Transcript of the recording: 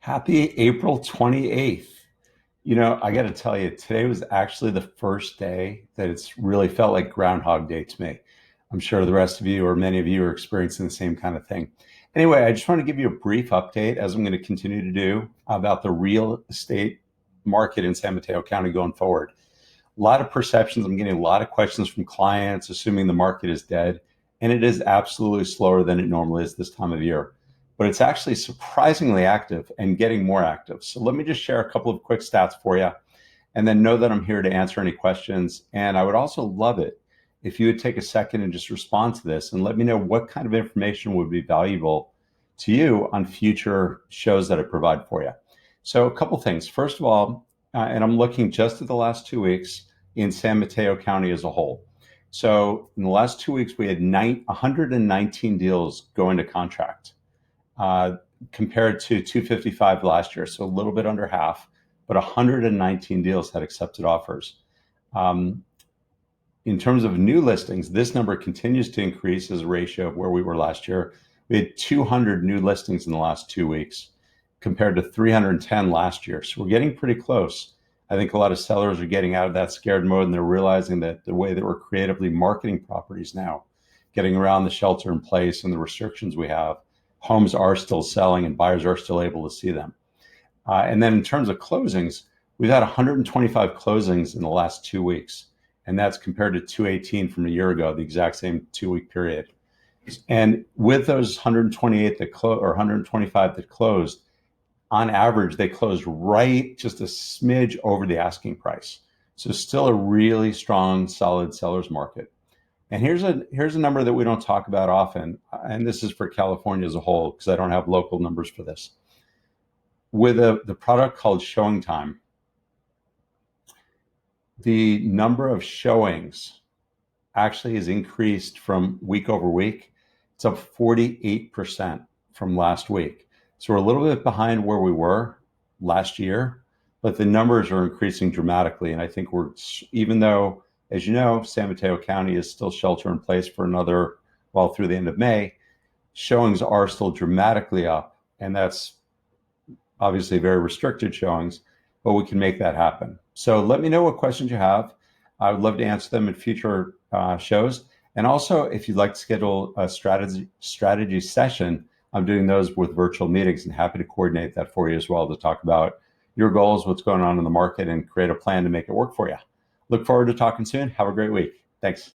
Happy April 28th. I got to tell you, today was actually the first day that it's really felt like Groundhog Day to me. I'm sure the rest of you or many of you are experiencing the same kind of thing. Anyway, I just want to give you a brief update, as I'm going to continue to do, about the real estate market in San Mateo County going forward. A lot of perceptions. I'm getting a lot of questions from clients, assuming the market is dead, and it is absolutely slower than it normally is this time of year. But it's actually surprisingly active and getting more active. So let me just share a couple of quick stats for you, and then know that I'm here to answer any questions. And I would also love it if you would take a second and just respond to this and let me know what kind of information would be valuable to you on future shows that I provide for you. So a couple things. First of all, and I'm looking just at the last 2 weeks in San Mateo County as a whole. So in the last 2 weeks, we had 119 deals go into contract, uh, compared to 255 last year. So a little bit under half, but 119 deals had accepted offers. Um, in terms of new listings, this number continues to increase as a ratio of where we were last year. We had 200 new listings in the last 2 weeks compared to 310 last year. So we're getting pretty close. I think a lot of sellers are getting out of that scared mode, and they're realizing that the way that we're creatively marketing properties now, getting around the shelter in place and the restrictions we have, homes are still selling and buyers are still able to see them. And then in terms of closings, we've had 125 closings in the last 2 weeks, and that's compared to 218 from a year ago, the exact same 2 week period. And with those 128 that or 125 that closed, on average, they closed right just a smidge over the asking price. So still a really strong, solid seller's market. And here's a number that we don't talk about often, and this is for California as a whole because I don't have local numbers for this. With the product called Showing Time, the number of showings actually has increased from week over week. It's up 48% from last week. So we're a little bit behind where we were last year, but the numbers are increasing dramatically. And I think even though, as you know, San Mateo County is still shelter in place for another, well, through the end of May, showings are still dramatically up. And that's obviously very restricted showings, but we can make that happen. So let me know what questions you have. I would love to answer them in future shows. And also, if you'd like to schedule a strategy session, I'm doing those with virtual meetings and happy to coordinate that for you as well to talk about your goals, what's going on in the market, and create a plan to make it work for you. Look forward to talking soon. Have a great week. Thanks.